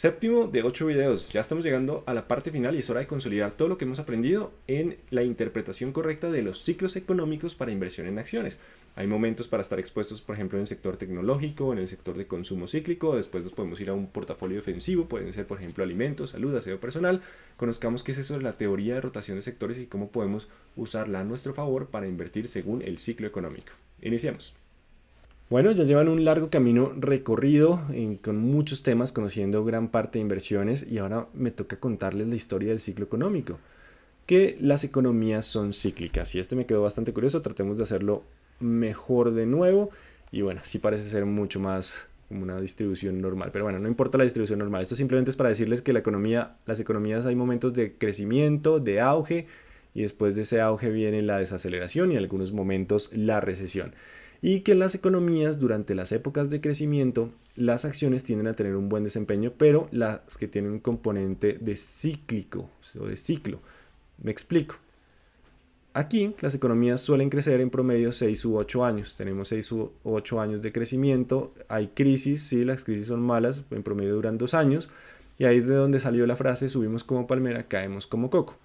Séptimo de 8 videos, ya estamos llegando a la parte final y es hora de consolidar todo lo que hemos aprendido en la interpretación correcta de los ciclos económicos para inversión en acciones. Hay momentos para estar expuestos, por ejemplo, en el sector tecnológico, en el sector de consumo cíclico, después nos podemos ir a un portafolio defensivo, pueden ser, por ejemplo, alimentos, salud, aseo personal. Conozcamos qué es eso de la teoría de rotación de sectores y cómo podemos usarla a nuestro favor para invertir según el ciclo económico. Iniciamos. Bueno, ya llevan un largo camino recorrido con muchos temas, conociendo gran parte de inversiones y ahora me toca contarles la historia del ciclo económico, que las economías son cíclicas y este me quedó bastante curioso, tratemos de hacerlo mejor de nuevo y bueno, sí parece ser mucho más como una distribución normal, pero bueno, no importa la distribución normal, esto simplemente es para decirles que las economías hay momentos de crecimiento, de auge y después de ese auge viene la desaceleración y en algunos momentos la recesión y que en las economías durante las épocas de crecimiento las acciones tienden a tener un buen desempeño, pero las que tienen un componente de cíclico o de ciclo. Me explico. Aquí las economías suelen crecer en promedio 6 u 8 años. Tenemos 6 u 8 años de crecimiento. Hay crisis, sí, las crisis son malas, en promedio duran 2 años. Y ahí es de donde salió la frase, subimos como palmera, caemos como coco.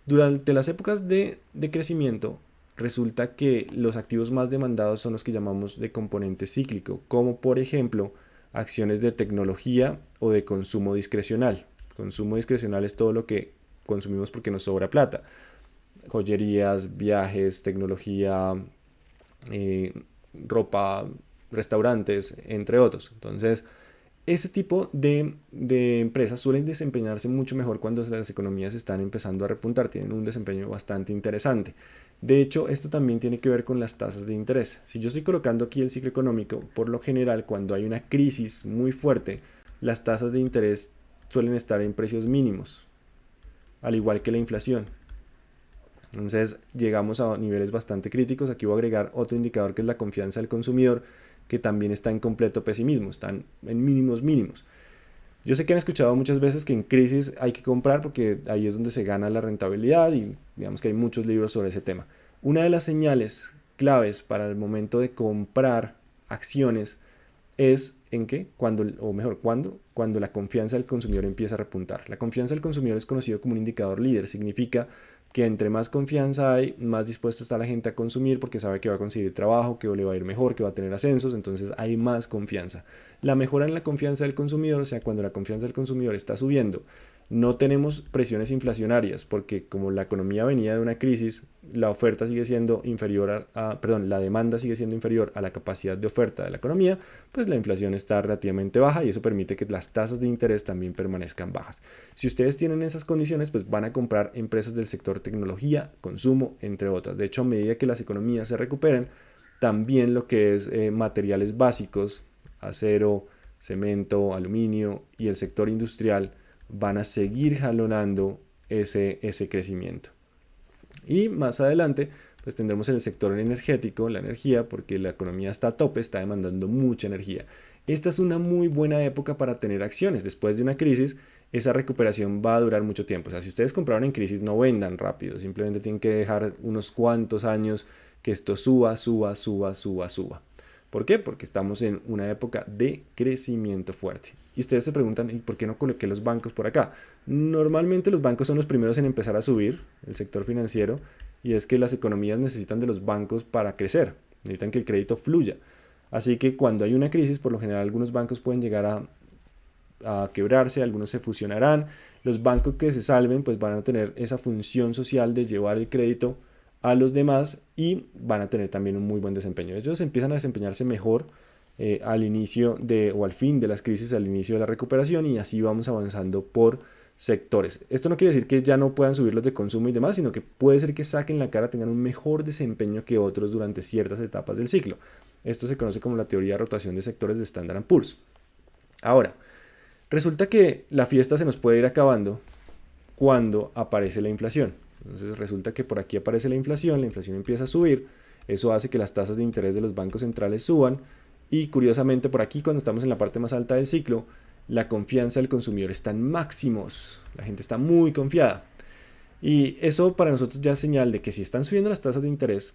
Durante las épocas de crecimiento, resulta que los activos más demandados son los que llamamos de componente cíclico, como por ejemplo acciones de tecnología o de consumo discrecional. Consumo discrecional es todo lo que consumimos porque nos sobra plata. Joyerías, viajes, tecnología, eh, ropa, restaurantes, entre otros. Entonces, ese tipo de empresas suelen desempeñarse mucho mejor cuando las economías están empezando a repuntar, tienen un desempeño bastante interesante. De hecho, esto también tiene que ver con las tasas de interés. Si yo estoy colocando aquí el ciclo económico, por lo general, cuando hay una crisis muy fuerte, las tasas de interés suelen estar en precios mínimos, al igual que la inflación. Entonces llegamos a niveles bastante críticos. Aquí voy a agregar otro indicador que es la confianza del consumidor, que también está en completo pesimismo, están en mínimos. Yo sé que han escuchado muchas veces que en crisis hay que comprar porque ahí es donde se gana la rentabilidad y digamos que hay muchos libros sobre ese tema. Una de las señales claves para el momento de comprar acciones es en qué, cuando, o mejor, cuando la confianza del consumidor empieza a repuntar. La confianza del consumidor es conocido como un indicador líder, significa que entre más confianza hay, más dispuesta está la gente a consumir porque sabe que va a conseguir trabajo, que le va a ir mejor, que va a tener ascensos, entonces hay más confianza. La mejora en la confianza del consumidor, o sea, cuando la confianza del consumidor está subiendo, no tenemos presiones inflacionarias porque como la economía venía de una crisis, la oferta sigue siendo inferior la demanda sigue siendo inferior a la capacidad de oferta de la economía, pues la inflación está relativamente baja y eso permite que las tasas de interés también permanezcan bajas. Si ustedes tienen esas condiciones, pues van a comprar empresas del sector tecnología, consumo, entre otras. De hecho, a medida que las economías se recuperen, también lo que es materiales básicos, acero, cemento, aluminio y el sector industrial van a seguir jalonando ese crecimiento. Y más adelante, pues tendremos el sector energético, la energía, porque la economía está a tope, está demandando mucha energía. Esta es una muy buena época para tener acciones. Después de una crisis, esa recuperación va a durar mucho tiempo. O sea, si ustedes compraron en crisis, no vendan rápido. Simplemente tienen que dejar unos cuantos años que esto suba. ¿Por qué? Porque estamos en una época de crecimiento fuerte. Y ustedes se preguntan, ¿y por qué no coloqué los bancos por acá? Normalmente los bancos son los primeros en empezar a subir, el sector financiero, y es que las economías necesitan de los bancos para crecer, necesitan que el crédito fluya. Así que cuando hay una crisis, por lo general algunos bancos pueden llegar a quebrarse, algunos se fusionarán. Los bancos que se salven pues van a tener esa función social de llevar el crédito a los demás y van a tener también un muy buen desempeño. Ellos empiezan a desempeñarse mejor al inicio o al fin de las crisis, al inicio de la recuperación y así vamos avanzando por sectores. Esto no quiere decir que ya no puedan subir los de consumo y demás, sino que puede ser que saquen la cara, tengan un mejor desempeño que otros durante ciertas etapas del ciclo. Esto se conoce como la teoría de rotación de sectores de Standard & Poor's. Ahora, resulta que la fiesta se nos puede ir acabando cuando aparece la inflación. Entonces resulta que por aquí aparece la inflación empieza a subir, eso hace que las tasas de interés de los bancos centrales suban y curiosamente por aquí cuando estamos en la parte más alta del ciclo, la confianza del consumidor está en máximos, la gente está muy confiada. Y eso para nosotros ya es señal de que si están subiendo las tasas de interés,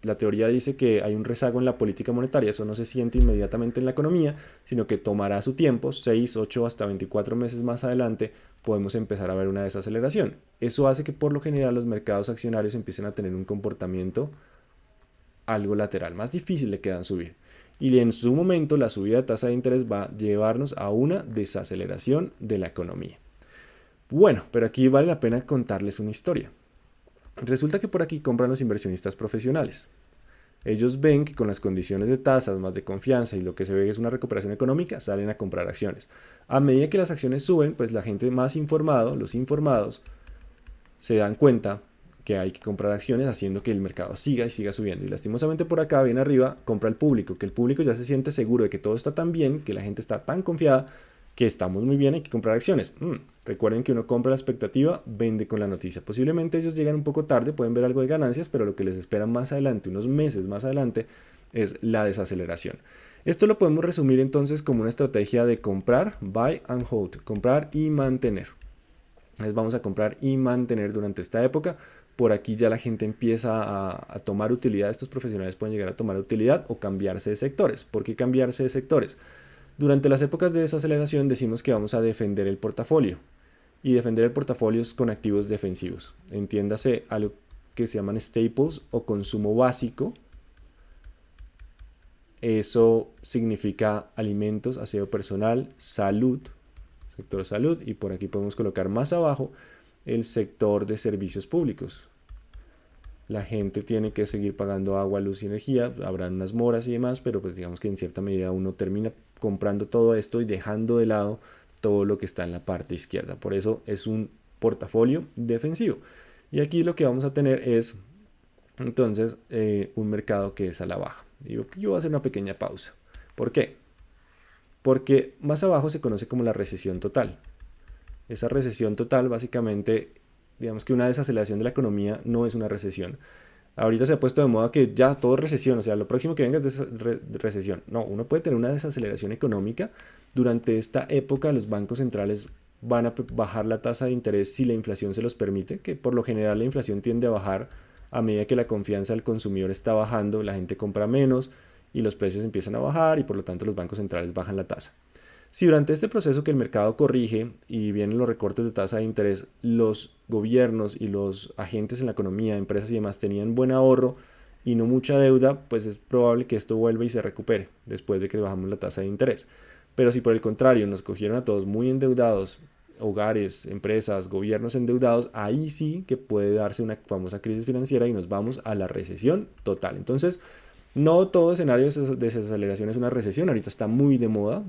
La teoría dice que hay un rezago en la política monetaria, eso no se siente inmediatamente en la economía, sino que tomará su tiempo, 6, 8 hasta 24 meses más adelante podemos empezar a ver una desaceleración. Eso hace que por lo general los mercados accionarios empiecen a tener un comportamiento algo lateral, más difícil le quedan subir. Y en su momento la subida de tasa de interés va a llevarnos a una desaceleración de la economía. Bueno, pero aquí vale la pena contarles una historia. Resulta que por aquí compran los inversionistas profesionales. Ellos ven que con las condiciones de tasas, más de confianza y lo que se ve es una recuperación económica, salen a comprar acciones. A medida que las acciones suben, pues la gente más informada, los informados, se dan cuenta que hay que comprar acciones haciendo que el mercado siga y siga subiendo. Y lastimosamente por acá, bien arriba, compra el público, que el público ya se siente seguro de que todo está tan bien, que la gente está tan confiada, que estamos muy bien, hay que comprar acciones. Recuerden que uno compra la expectativa, vende con la noticia. Posiblemente ellos llegan un poco tarde, pueden ver algo de ganancias, pero lo que les espera más adelante, unos meses más adelante, es la desaceleración. Esto lo podemos resumir entonces como una estrategia de comprar, buy and hold, comprar y mantener. Entonces vamos a comprar y mantener durante esta época. Por aquí ya la gente empieza a tomar utilidad, estos profesionales pueden llegar a tomar utilidad o cambiarse de sectores. ¿Por qué cambiarse de sectores? Durante las épocas de desaceleración decimos que vamos a defender el portafolio y defender el portafolio es con activos defensivos. Entiéndase algo que se llaman staples o consumo básico. Eso significa alimentos, aseo personal, salud, sector salud, y por aquí podemos colocar más abajo el sector de servicios públicos. La gente tiene que seguir pagando agua, luz y energía, habrán unas moras y demás, pero pues digamos que en cierta medida uno termina comprando todo esto y dejando de lado todo lo que está en la parte izquierda. Por eso es un portafolio defensivo. Y aquí lo que vamos a tener es entonces un mercado que es a la baja. Y yo voy a hacer una pequeña pausa. ¿Por qué? Porque más abajo se conoce como la recesión total. Esa recesión total básicamente, digamos que una desaceleración de la economía no es una recesión. Ahorita se ha puesto de moda que ya todo es recesión, o sea, lo próximo que venga es recesión. No, uno puede tener una desaceleración económica. Durante esta época los bancos centrales van a bajar la tasa de interés si la inflación se los permite, que por lo general la inflación tiende a bajar a medida que la confianza del consumidor está bajando, la gente compra menos y los precios empiezan a bajar y por lo tanto los bancos centrales bajan la tasa. Si durante este proceso que el mercado corrige y vienen los recortes de tasa de interés, los gobiernos y los agentes en la economía, empresas y demás tenían buen ahorro y no mucha deuda, pues es probable que esto vuelva y se recupere después de que bajamos la tasa de interés. Pero si por el contrario nos cogieron a todos muy endeudados, hogares, empresas, gobiernos endeudados, ahí sí que puede darse una famosa crisis financiera y nos vamos a la recesión total. Entonces, no todo escenario de desaceleración es una recesión, ahorita está muy de moda,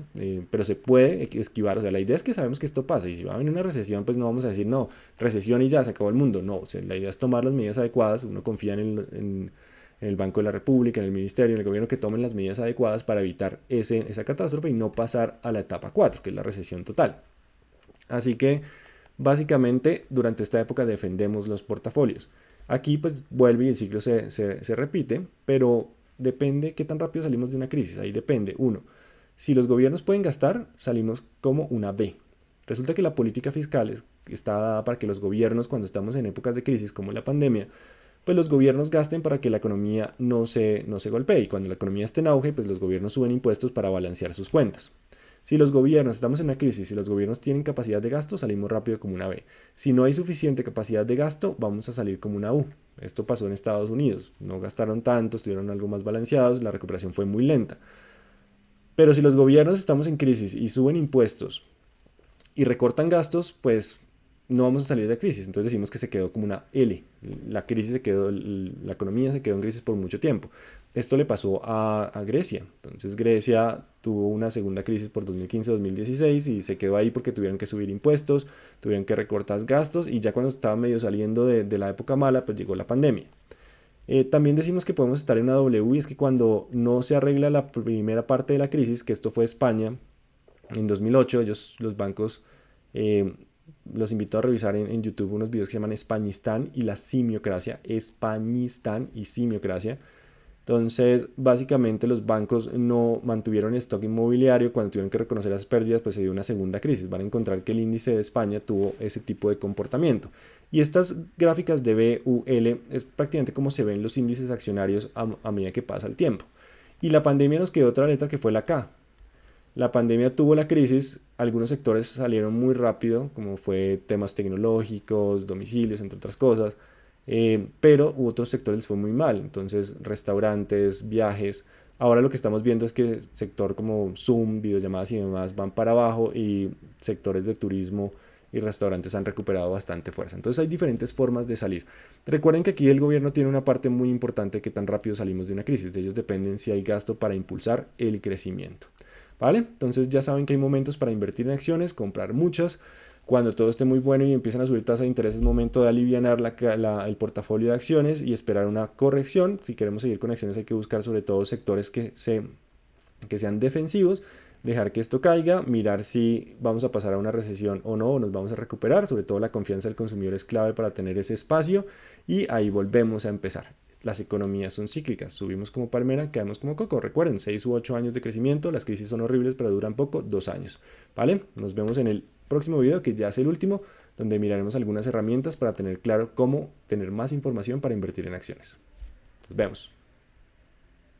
pero se puede esquivar. O sea, la idea es que sabemos que esto pasa y si va a venir una recesión, pues no vamos a decir no, recesión y ya se acabó el mundo. No, o sea, la idea es tomar las medidas adecuadas, uno confía en el Banco de la República, en el Ministerio, en el gobierno que tomen las medidas adecuadas para evitar esa catástrofe y no pasar a la etapa 4, que es la recesión total. Así que básicamente durante esta época defendemos los portafolios. Aquí pues vuelve y el ciclo se repite, pero depende qué tan rápido salimos de una crisis. Ahí depende. Uno, si los gobiernos pueden gastar, salimos como una B. Resulta que la política fiscal está dada para que los gobiernos, cuando estamos en épocas de crisis como la pandemia, pues los gobiernos gasten para que la economía no se golpee. Y cuando la economía esté en auge, pues los gobiernos suben impuestos para balancear sus cuentas. Si los gobiernos, estamos en una crisis, si los gobiernos tienen capacidad de gasto, salimos rápido como una B. Si no hay suficiente capacidad de gasto, vamos a salir como una U. Esto pasó en Estados Unidos. No gastaron tanto, estuvieron algo más balanceados, la recuperación fue muy lenta. Pero si los gobiernos estamos en crisis y suben impuestos y recortan gastos, pues no vamos a salir de crisis. Entonces decimos que se quedó como una L. La crisis se quedó, la economía se quedó en crisis por mucho tiempo. Esto le pasó a Grecia. Entonces Grecia tuvo una segunda crisis por 2015-2016 y se quedó ahí porque tuvieron que subir impuestos, tuvieron que recortar gastos y ya cuando estaba medio saliendo de la época mala, pues llegó la pandemia. También decimos que podemos estar en una W y es que cuando no se arregla la primera parte de la crisis, que esto fue España en 2008, los bancos, los invito a revisar en YouTube unos videos que se llaman Españistán y la simiocracia, Españistán y simiocracia. Entonces, básicamente los bancos no mantuvieron stock inmobiliario. Cuando tuvieron que reconocer las pérdidas, pues se dio una segunda crisis. Van a encontrar que el índice de España tuvo ese tipo de comportamiento. Y estas gráficas de BUL es prácticamente como se ven los índices accionarios a medida que pasa el tiempo. Y la pandemia nos quedó otra letra que fue la K. La pandemia tuvo la crisis, algunos sectores salieron muy rápido, como fue temas tecnológicos, domicilios, entre otras cosas, pero otros sectores les fue muy mal, entonces restaurantes, viajes. Ahora lo que estamos viendo es que sector como Zoom, videollamadas y demás van para abajo y sectores de turismo y restaurantes han recuperado bastante fuerza. Entonces hay diferentes formas de salir. Recuerden que aquí el gobierno tiene una parte muy importante que tan rápido salimos de una crisis. De ellos dependen si hay gasto para impulsar el crecimiento. ¿Vale? Entonces ya saben que hay momentos para invertir en acciones, comprar muchas. Cuando todo esté muy bueno y empiezan a subir tasas de interés es momento de alivianar el portafolio de acciones y esperar una corrección. Si queremos seguir con acciones hay que buscar sobre todo sectores que sean defensivos, dejar que esto caiga, mirar si vamos a pasar a una recesión o no, o nos vamos a recuperar. Sobre todo la confianza del consumidor es clave para tener ese espacio y ahí volvemos a empezar. Las economías son cíclicas, subimos como palmera, caemos como coco. Recuerden, 6 u 8 años de crecimiento, las crisis son horribles pero duran poco, 2 años. ¿Vale? Nos vemos en el próximo video, que ya es el último, donde miraremos algunas herramientas para tener claro cómo tener más información para invertir en acciones. Nos vemos.